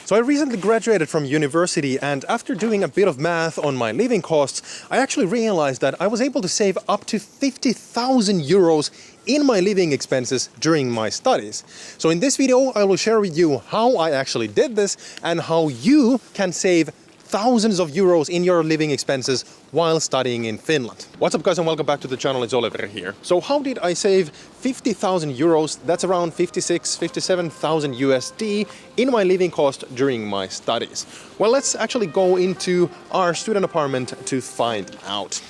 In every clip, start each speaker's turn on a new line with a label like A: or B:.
A: So I recently graduated from university, and after doing a bit of math on my living costs, I actually realized that I was able to save up to 50,000 euros in my living expenses during my studies. So in this video, I will share with you how I actually did this and how you can save thousands of euros in your living expenses while studying in Finland. What's up guys, and welcome back to the channel. It's Oliver here. So how did I save 50,000 euros? That's around 57,000 USD in my living cost during my studies. Well, let's actually go into our student apartment to find out.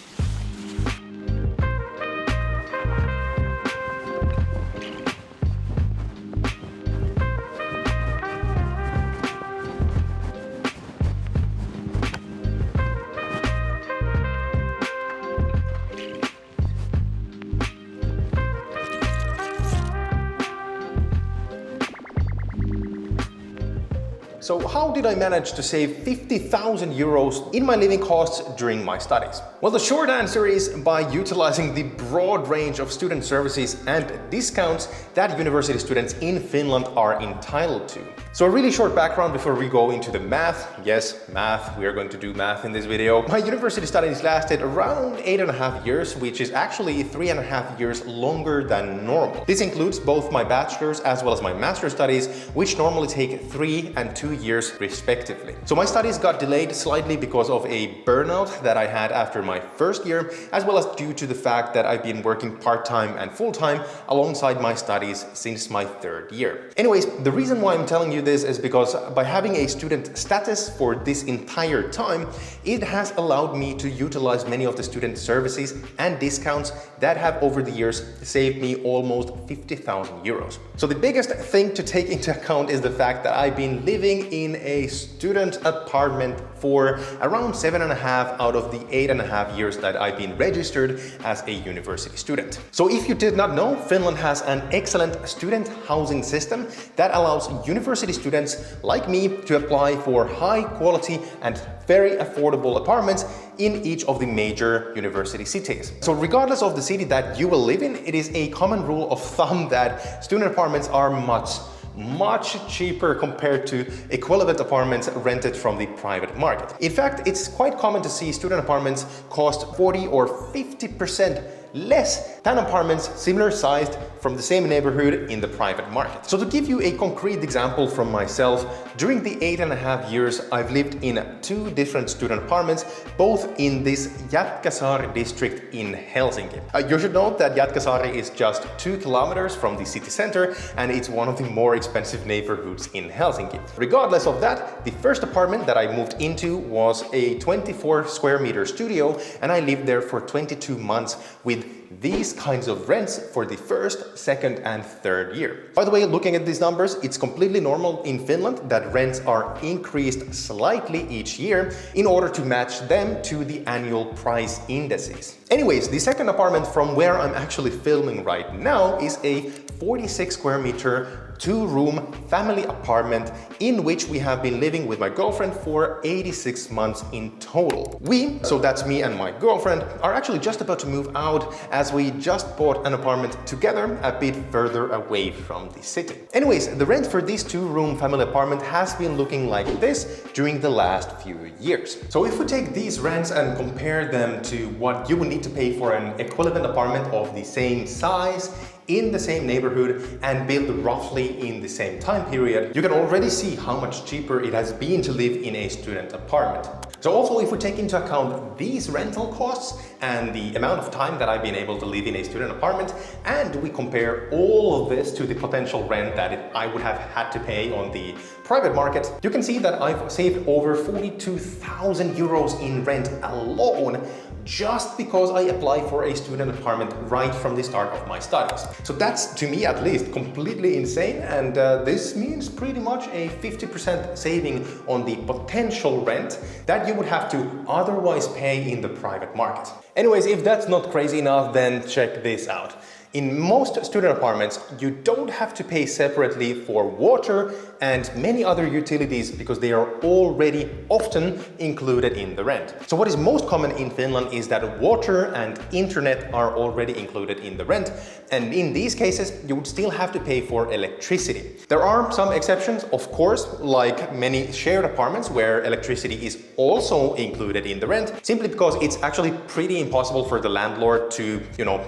A: So how did I manage to save 50,000 euros in my living costs during my studies? Well, the short answer is by utilizing the broad range of student services and discounts that university students in Finland are entitled to. So a really short background before we go into the math. Yes, math, we are going to do math in this video. My university studies lasted around 8.5 years, which is actually 3.5 years longer than normal. This includes both my bachelor's as well as my master's studies, which normally take 3 and 2 years respectively. So my studies got delayed slightly because of a burnout that I had after my first year, as well as due to the fact that I've been working part-time and full-time alongside my studies since my third year. Anyways, the reason why I'm telling you this is because by having a student status for this entire time, it has allowed me to utilize many of the student services and discounts that have over the years saved me almost 50,000 euros. So the biggest thing to take into account is the fact that I've been living in a student apartment for around 7.5 out of the 8.5 years that I've been registered as a university student. So if you did not know, Finland has an excellent student housing system that allows university students like me to apply for high quality and very affordable apartments in each of the major university cities. So regardless of the city that you will live in, it is a common rule of thumb that student apartments are much cheaper compared to equivalent apartments rented from the private market. In fact, it's quite common to see student apartments cost 40 or 50% less than apartments similar sized from the same neighborhood in the private market. So to give you a concrete example from myself, during the 8.5 years I've lived in 2 different student apartments, both in this Jätkäsaari district in Helsinki. You should note that Jätkäsaari is just 2 kilometers from the city center, and it's one of the more expensive neighborhoods in Helsinki. Regardless of that, the first apartment that I moved into was a 24 square meter studio, and I lived there for 22 months with these kinds of rents for the first, second and third year. By the way, looking at these numbers, it's completely normal in Finland that rents are increased slightly each year in order to match them to the annual price indices. Anyways, the second apartment from where I'm actually filming right now is a 46 square meter 2-room family apartment in which we have been living with my girlfriend for 86 months in total. We, so that's me and my girlfriend, are actually just about to move out as we just bought an apartment together a bit further away from the city. Anyways, the rent for this 2-room family apartment has been looking like this during the last few years. So if we take these rents and compare them to what you would need to pay for an equivalent apartment of the same size in the same neighborhood and built roughly in the same time period, you can already see how much cheaper it has been to live in a student apartment. So also, if we take into account these rental costs and the amount of time that I've been able to live in a student apartment, and we compare all of this to the potential rent that I would have had to pay on the private market, you can see that I've saved over 42,000 euros in rent alone just because I applied for a student apartment right from the start of my studies. So that's, to me at least, completely insane, and this means pretty much a 50% saving on the potential rent that you would have to otherwise pay in the private market. Anyways, if that's not crazy enough, then check this out. In most student apartments, you don't have to pay separately for water and many other utilities because they are already often included in the rent. So what is most common in Finland is that water and internet are already included in the rent, and in these cases you would still have to pay for electricity. There are some exceptions, of course, like many shared apartments where electricity is also included in the rent, simply because it's actually pretty impossible for the landlord to,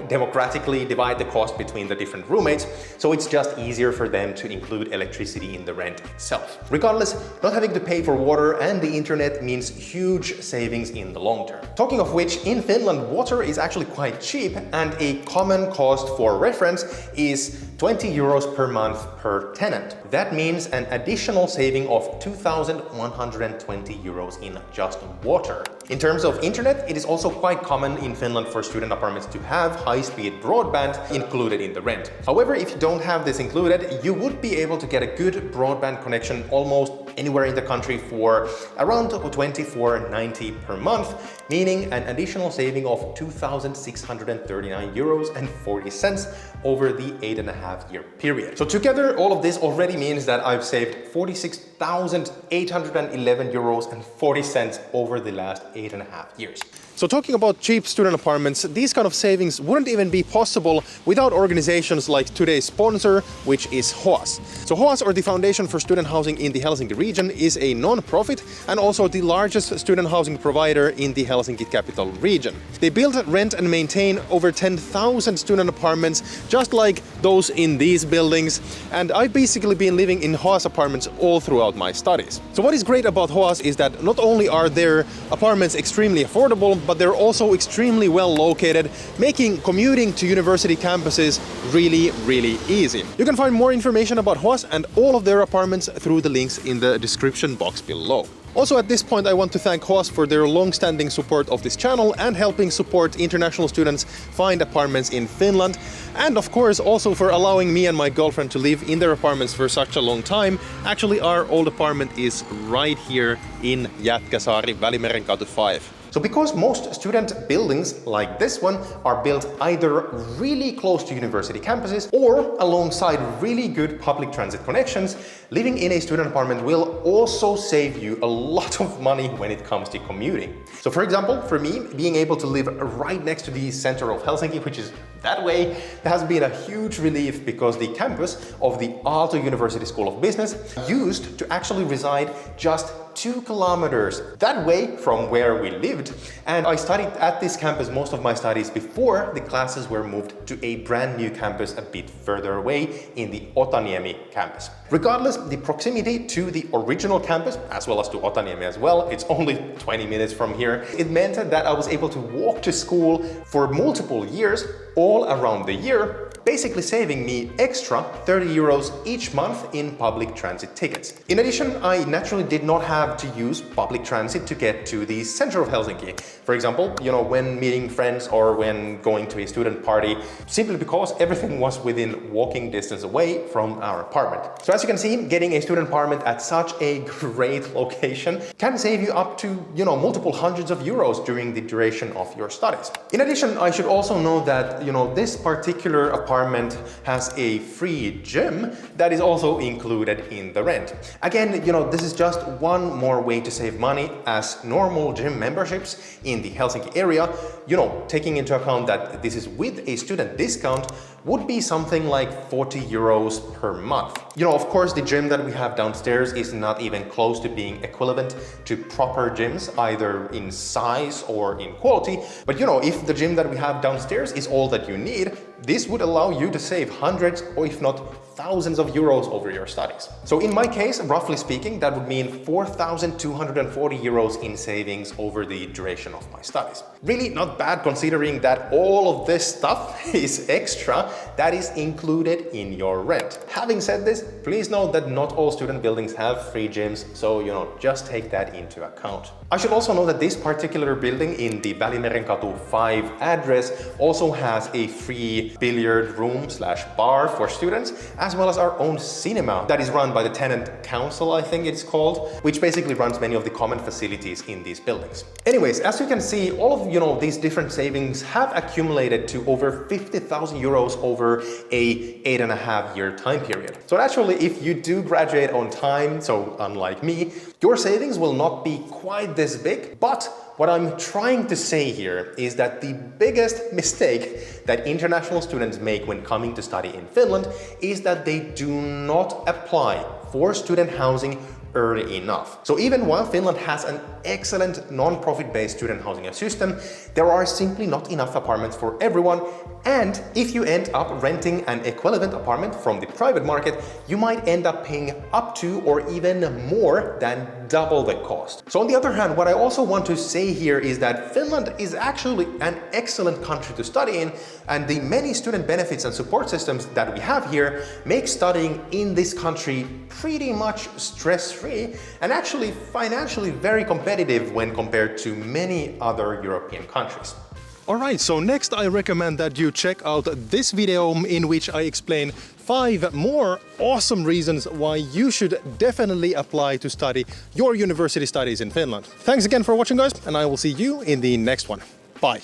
A: democratically divide the cost between the different roommates, so it's just easier for them to include electricity in the rent itself. Regardless, not having to pay for water and the internet means huge savings in the long term. Talking of which, in Finland, water is actually quite cheap, and a common cost for reference is 20 euros per month per tenant. That means an additional saving of 2,120 euros in just water. In terms of internet, it is also quite common in Finland for student apartments to have high-speed broadband included in the rent. However, if you don't have this included, you would be able to get a good broadband connection almost anywhere in the country for around 24.90 per month, meaning an additional saving of 2,639 euros and 40 cents over the 8.5-year period. So together, all of this already means that I've saved 46,811 euros and 40 cents over the last 8.5 years. So talking about cheap student apartments, these kind of savings wouldn't even be possible without organizations like today's sponsor, which is HOAS. So HOAS, or the Foundation for Student Housing in the Helsinki region, is a non-profit and also the largest student housing provider in the Helsinki capital region. They build, rent and maintain over 10,000 student apartments, just like those in these buildings, and I've basically been living in HOAS apartments all throughout my studies. So what is great about HOAS is that not only are their apartments extremely affordable, but they're also extremely well located, making commuting to university campuses really, really easy. You can find more information about HOAS and all of their apartments through the links in the description box below. Also, at this point, I want to thank HOAS for their long-standing support of this channel and helping support international students find apartments in Finland. And of course, also for allowing me and my girlfriend to live in their apartments for such a long time. Actually, our old apartment is right here in Jätkäsaari, Välimerenkatu 5. So because most student buildings like this one are built either really close to university campuses or alongside really good public transit connections, living in a student apartment will also save you a lot of money when it comes to commuting. So for example, for me, being able to live right next to the center of Helsinki, which is that way, has been a huge relief because the campus of the Aalto University School of Business used to actually reside just 2 kilometers that way from where we lived, and I studied at this campus most of my studies before the classes were moved to a brand new campus a bit further away in the Otaniemi campus. Regardless, the proximity to the original campus, as well as to Otaniemi as well, it's only 20 minutes from here, it meant that I was able to walk to school for multiple years, all around the year, basically saving me extra 30 euros each month in public transit tickets. In addition, I naturally did not have to use public transit to get to the center of Helsinki. For example, when meeting friends or when going to a student party, simply because everything was within walking distance away from our apartment. So as you can see, getting a student apartment at such a great location can save you up to, multiple hundreds of euros during the duration of your studies. In addition, I should also know that, this particular apartment has a free gym that is also included in the rent. Again, this is just one more way to save money, as normal gym memberships in the Helsinki area, taking into account that this is with a student discount, would be something like 40 euros per month. Of course, the gym that we have downstairs is not even close to being equivalent to proper gyms, either in size or in quality. But if the gym that we have downstairs is all that you need, this would allow you to save hundreds or if not thousands of euros over your studies. So in my case, roughly speaking, that would mean 4,240 euros in savings over the duration of my studies. Really not bad considering that all of this stuff is extra that is included in your rent. Having said this, please note that not all student buildings have free gyms, so just take that into account. I should also know that this particular building in the Välimerenkatu 5 address also has a free billiard room/bar for students, as well as our own cinema that is run by the tenant council, I think it's called, which basically runs many of the common facilities in these buildings. Anyways, as you can see, all of these different savings have accumulated to over 50,000 euros over a 8.5-year time period. So naturally, if you do graduate on time, so unlike me, your savings will not be quite this big, but what I'm trying to say here is that the biggest mistake that international students make when coming to study in Finland is that they do not apply for student housing early enough. So even while Finland has an excellent non-profit based student housing system, there are simply not enough apartments for everyone. And if you end up renting an equivalent apartment from the private market, you might end up paying up to or even more than double the cost. So on the other hand, what I also want to say here is that Finland is actually an excellent country to study in, and the many student benefits and support systems that we have here make studying in this country pretty much stress-free and actually financially very competitive when compared to many other European countries. Alright, so next I recommend that you check out this video in which I explain 5 more awesome reasons why you should definitely apply to study your university studies in Finland. Thanks again for watching, guys, and I will see you in the next one. Bye!